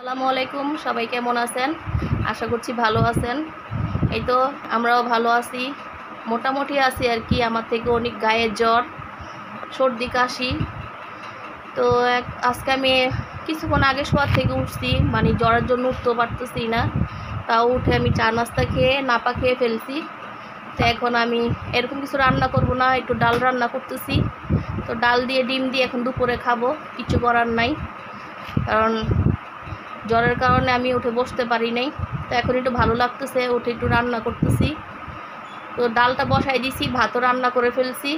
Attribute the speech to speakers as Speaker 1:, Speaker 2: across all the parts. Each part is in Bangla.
Speaker 1: আসসালামু আলাইকুম, সবাই কেমন আছেন? আশা করছি ভালো আছেন। এই তো আমরাও ভালো আছি, মোটামুটি আছি আর কি। আমার থেকে অনেক গায়ে জ্বর, সর্দি, কাশি। তো আজকে আমি কিছুক্ষণ আগে শোয়ার থেকে উঠছি, মানে জ্বরের জন্য উঠতেও পারতেছি না। তাও উঠে আমি চা নাস্তা খেয়ে নাপা খেয়ে ফেলছি। তো এখন আমি এরকম কিছু রান্না করব না, একটু ডাল রান্না করতেছি। তো ডাল দিয়ে ডিম দিয়ে এখন দুপুরে খাবো, কিছু করার নাই, কারণ জ্বরের কারণে আমি উঠে বসতে পারি নাই। তো এখন একটু ভালো লাগতেছে, উঠে একটু রান্না করতেছি। তো ডালটা বসাই দিছি, ভাতও রান্না করে ফেলছি,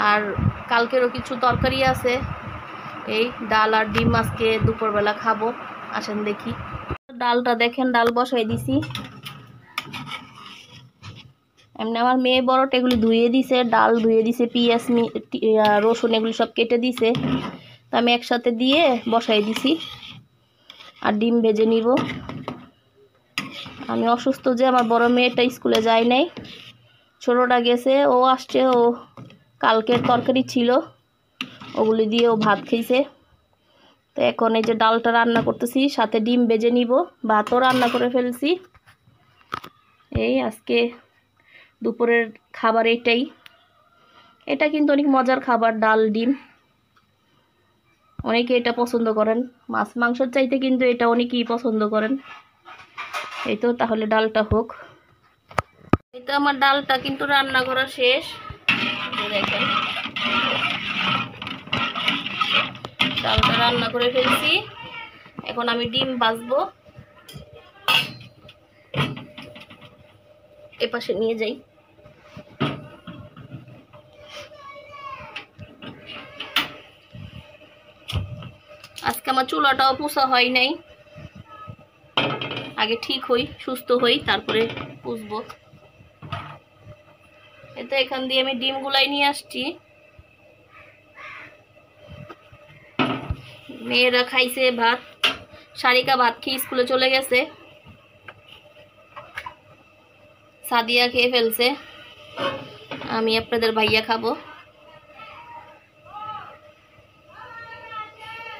Speaker 1: আর কালকেরও কিছু তরকারি আছে। এই ডাল আর ডিম আজকে দুপুরবেলা খাবো। আসেন দেখি। ডালটা দেখেন, ডাল বসাই দিছি। এমনি আমার মেয়ে বড়টা এগুলি ধুয়ে দিছে, ডাল ধুয়ে দিছে, পেঁয়াজ রসুন এগুলি সব কেটে দিছে। তো আমি একসাথে দিয়ে বসাই দিছি, আর ডিম ভেজে নিব। আমি অসুস্থ যে, আমার বড় মেয়েটা স্কুলে যায় নাই, ছোটোটা গেছে, ও আসছে, ও কালকের তরকারি ছিল ওগুলি দিয়ে ও ভাত খেয়েছে। তো এখন এই যে ডালটা রান্না করতেছি, সাথে ডিম ভেজে নিব, ভাতও রান্না করে ফেলছি। এই আজকে দুপুরের খাবার এটাই। এটা কিন্তু অনেক মজার খাবার, ডাল ডিম। অনেকে এটা পছন্দ করেন, মাছ মাংসর চাইতে কিন্তু এটা অনেকেই পছন্দ করেন। এই তো তাহলে ডালটা হোক। এই তো আমার ডালটা কিন্তু রান্না করা শেষ, দেখেন ডালটা রান্না করে ফেলছি। এখন আমি ডিম ভাজবো। এপাশে নিয়ে যাই। আজকে আমার চুলাটাও পুষা হয় নাই, আগে ঠিক হই, সুস্থ হই, তারপরে পুষবো। এতো এখান দিয়ে আমি ডিম গুলাই নিয়ে আসছি। মেয়েরা খাইছে ভাত, সারিকা ভাত খেয়ে স্কুলে চলে গেছে, সাদিয়া খেয়ে ফেলছে, আমি আপনাদের ভাইয়া খাবো।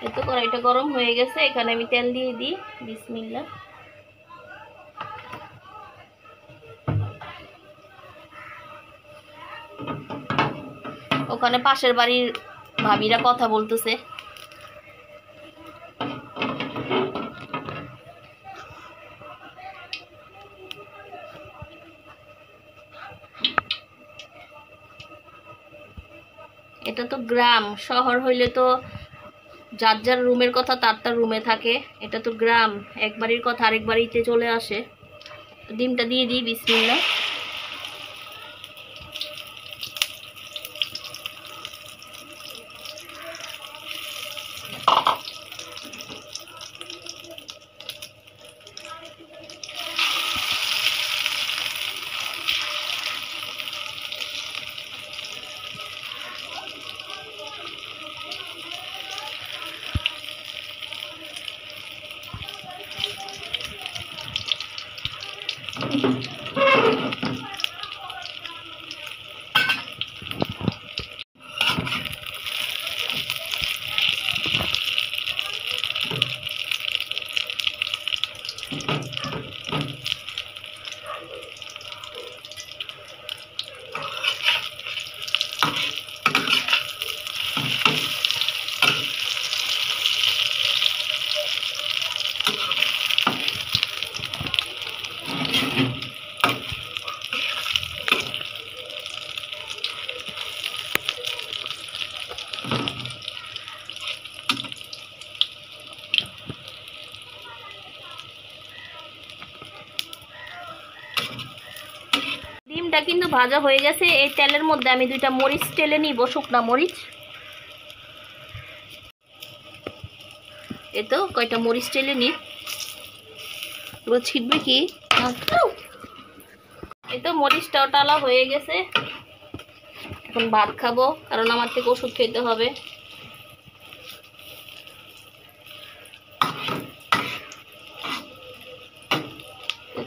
Speaker 1: এতো কড়াইটা গরম হয়ে গেছে, এখানে আমি তেল দিয়ে দিই। বিসমিল্লাহ। ওখানে পাশের বাড়ির ভাবিরা কথা বলতেছে। এটা তো গ্রাম, শহর হইলে তো যার যার রুমের কথা তার তার রুমে থাকে। এটা তো গ্রাম, এক বাড়ির কথা আরেক বাড়িতে চলে আসে। ডিমটা দিয়ে দিই, বিসমিল্লাহ। ডিমটা কিন্তু ভাজা হয়ে গেছে। এই তেলের মধ্যে আমি দুইটা মরিচ টেলে নিব, শুকনা মরিচ। এই তো কয়টা মরিচ টেলে নি, এগুলো ছিটবে কি। এই তো মরিচটাও টালা হয়ে গেছে। এখন ভাত খাবো, কারণ আমার থেকে ওষুধ খেতে হবে।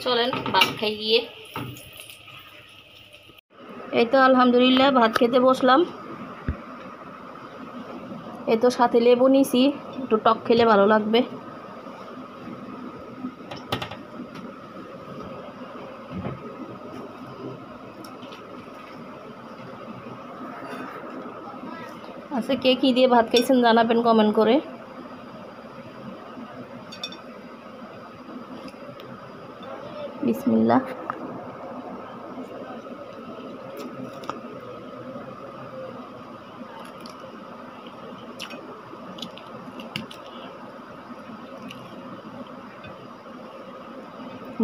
Speaker 1: চলেন ভাত খাই গিয়ে। এই তো আলহামদুলিল্লাহ ভাত খেতে বসলাম। এই তো সাথে লেবু নিছি, একটু টক খেলে ভালো লাগবে। আচ্ছা, কে কী দিয়ে ভাত খাইছেন জানাবেন কমেন্ট করে। বিসমিল্লাহ।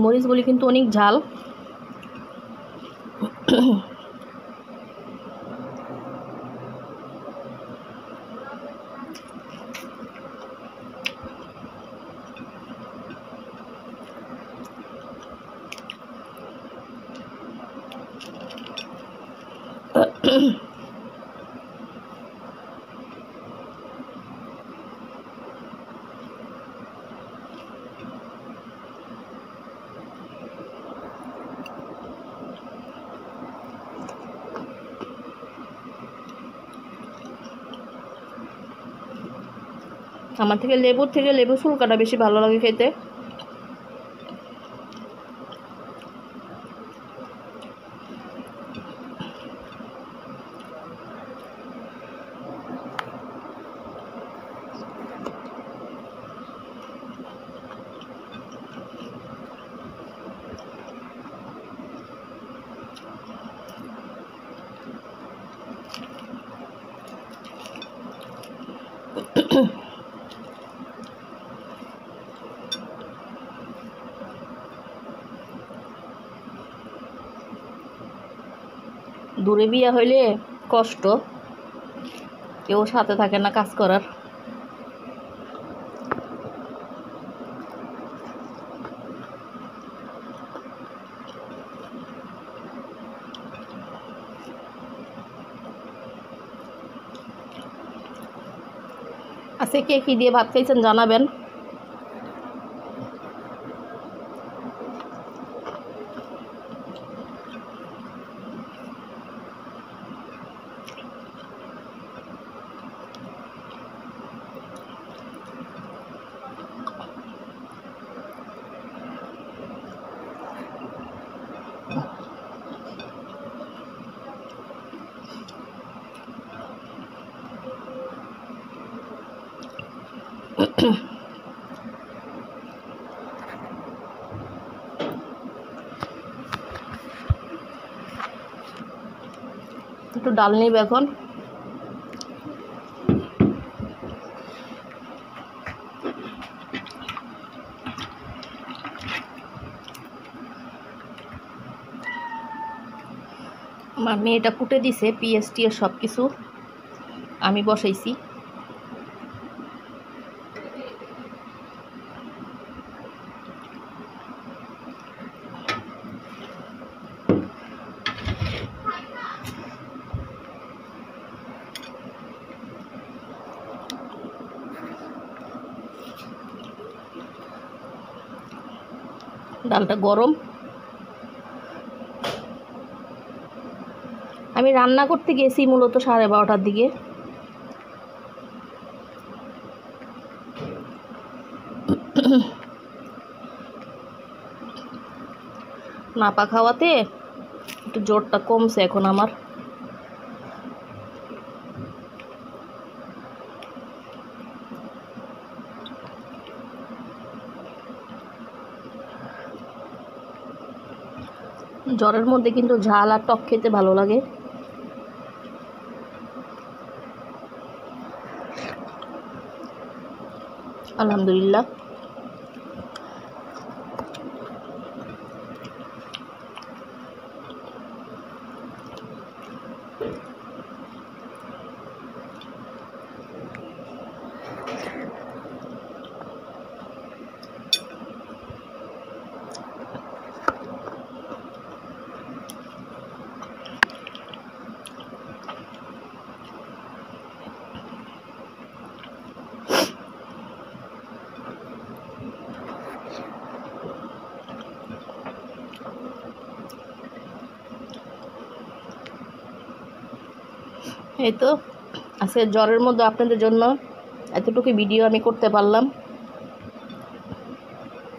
Speaker 1: মরিচগুলি কিন্তু অনেক ঝাল। আমার থেকে লেবু চুলকাটা বেশি ভালো লাগে খেতে। দূরে বিয়া হইলে কষ্ট, কেউ সাথে থাকে না কাজ করার। আচ্ছা, কে কী দিয়ে ভাত খাইছেন জানাবেন। একটু ডাল নিব এখন। আমার মেয়েটা কুটে দিছে পিএসটি এর সব কিছু, আমি বসাইছি। ডালটা গরম। আমি রান্না করতে গেছি মূলত 12:30টার দিকে। নাপা খাওয়াতে একটু জোরটা কমছে এখন আমার। জ্বরের মধ্যে কিন্তু ঝাল আর টক খেতে ভালো লাগে। আলহামদুলিল্লাহ। এই তো আজকে জ্বরের মধ্যে আপনাদের জন্য এতটুকু ভিডিও আমি করতে পারলাম।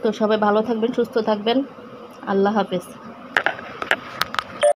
Speaker 1: তো সবাই ভালো থাকবেন, সুস্থ থাকবেন। আল্লাহ হাফেজ।